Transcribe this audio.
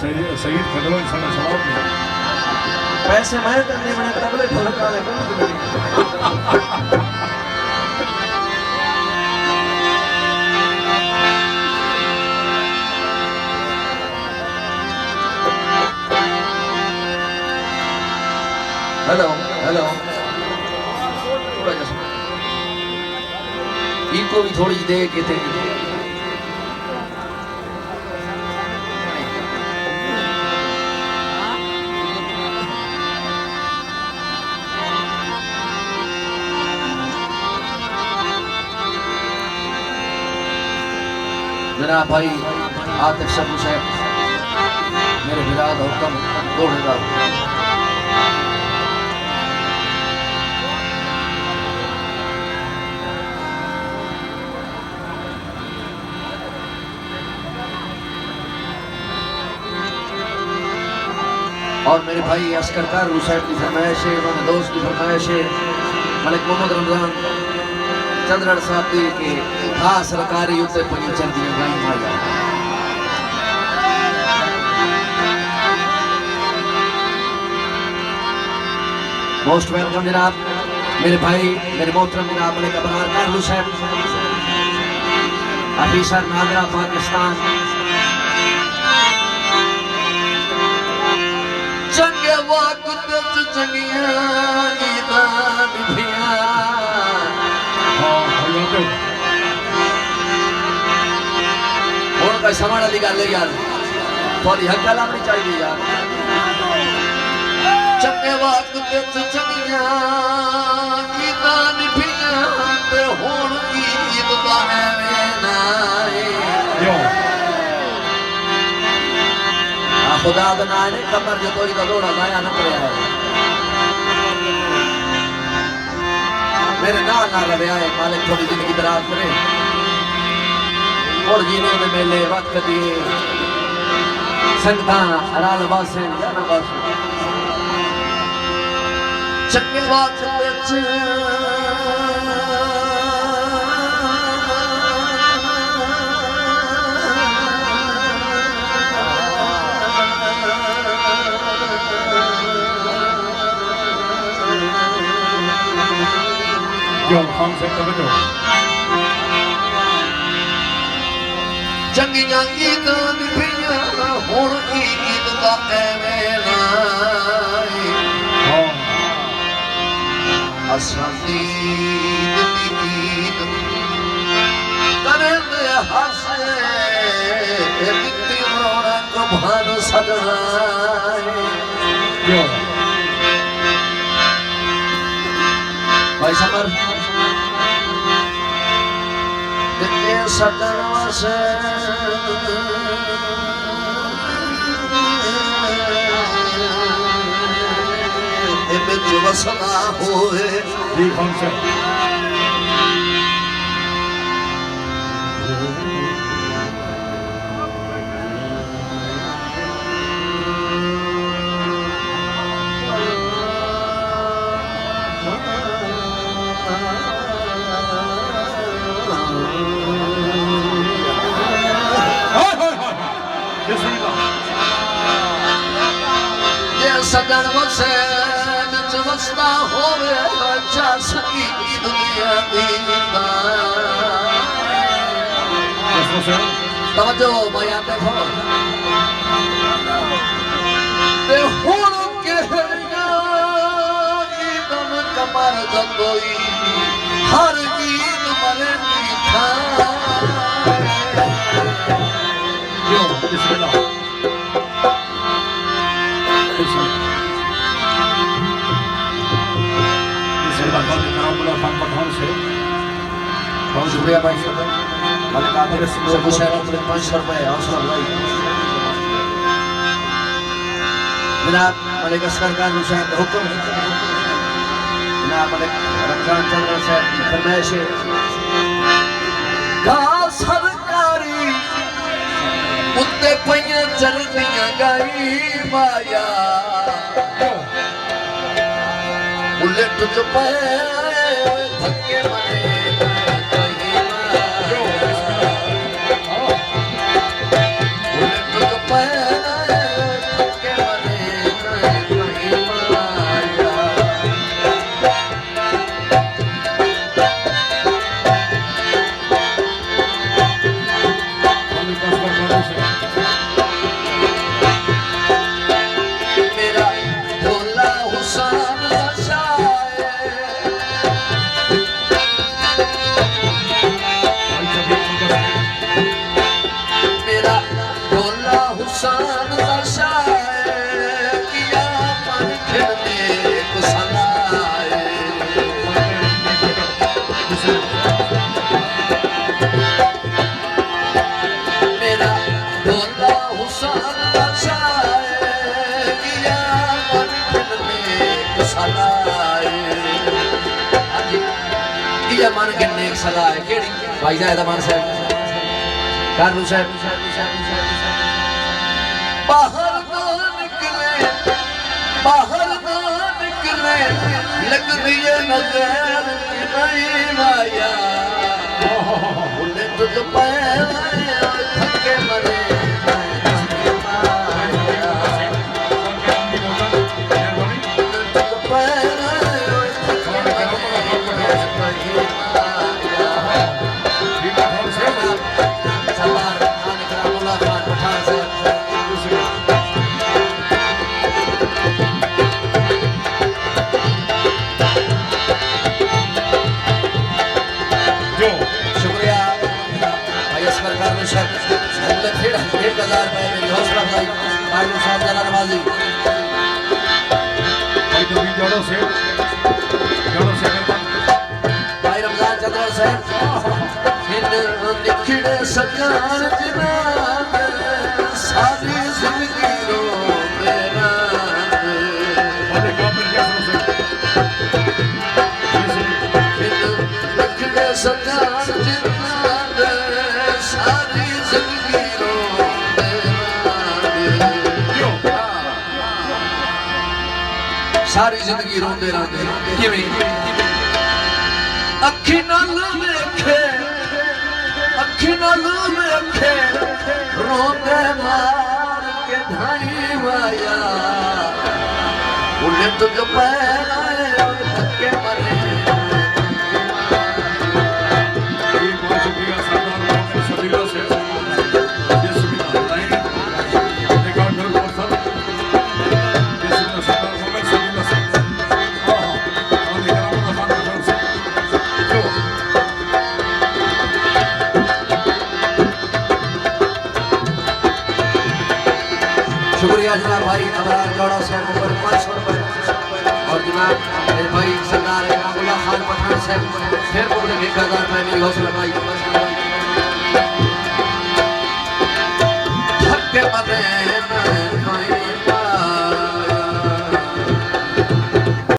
सईद खदवा इंसान सवाब नहीं पैसे मैं करने बने तबले ढोलक वाले हेलो हेलो थोड़ा जैसा इनको भी थोड़ी दे के थे जनाब भाई आतिफ शबू साहब मेरे बिराद हुक्म दौड़ेगा और मेरे भाई अस्कर कारलू साहब की फरमाइश है, उन्होंने दोस्त की फरमाइश है, मलिक मोहम्मद रमजान चंद्रड़ साहब के खास सरकारी उत्ते पनी चलती गाई माया मोस्ट वेलकम जनाब मेरे भाई मेरे मोहतरम जनाब मलिक अबरार कारलू साहब ऑफिसर नागरा पाकिस्तान चंगे वक्त चंगिया ईदान भिया ਹੁਣ ਕੋਈ ਸਮਝ ਵਾਲੀ ਗੱਲ ਹੈ ਯਾਰ ਤੁਹਾਡੀ ਹੱਕ ਲਾਉਣੀ ਚਾਹੀਦੀ ਯਾਰ ਚੰਗੇ ਵਕਤ ਵਿੱਚ ਚੰਗੀਆਂ ਗੀਤਾਂ ਨਿਭੀਆਂ ਤੇ ਹੁਣ ਗੀਤ ਦਾ ਐਵੇਂ ਨਾ ਆ ਖੁਦਾ ਦਾ ਨਾਂ ਨੇ ਕਮਰ ਜੋ ਤੋਈ ਦਾ ਲੋੜਾ ਲਾਇਆ ਨਾ ਕਰਿਆ मेरे नाल ना रवे आए मालिक थोड़ी जिंदगी दराज करे और जीने में मेले वक्त दिए संगता हराल बासे जाना बासे चंगे वक्त विच खान से तवज्जो चंगियां गीतां निभियां हुण गीत दा एवें नाई असां गीत करदे हसे बिती रौनक भान सजना भाई समर सदन वसे बिच वसना होए सदन वसे बिच वसदा होवे बच्चा सकी दुनिया दी तवज्जो बयान देखो ते हुण कहरिया ईदन कमर जंदोई हर गीत मरे मीठा यो बिस्मिल्लाह बहुत शुक्रिया भाई मलिक आतिफ शबू साहब 500 रुपए हौसला भाई जनाब मलिक अस्कर कारलू साहब का हुक्म जनाब मलिक रमजान चंद्र साहब की फरमाइश गा सरकारी उत्ते पईयां चलदियां गाई माया उलट जो पे धक्के मारे हुसैन दा शायर किया मन खिलने कुसलाए मेरा भोला हुसैन दा शायर किया मन खिलने कुसलाए किया मन खिलने कुसलाए केड़ी भाई जायद मान साहब कानू साहब बाहर ना निकले लग दिए नजर नहीं माया उन्हें तुझ पाया थके मरे भाई रमजान चंद्र साहब निखड़े सकान जनाब सारी जिंदगी रो मेरा निखड़े सकान जनाब सारी जिंदगी रो सारी जिंदगी रोंदे रहंदे किवें अखी नाल वेखे रोंदे मार के ढाई वाया उन्हें तुझ पैराए थके मरे शुक्रिया जनाब भाई अबरार गौड़ा साहब को 500 रुपए और जनाब मेरे भाई सरदार इमामुल्लाह खान पठान साहब फिर बोले 1000 रुपए मेरी हौसला भाई थके मरे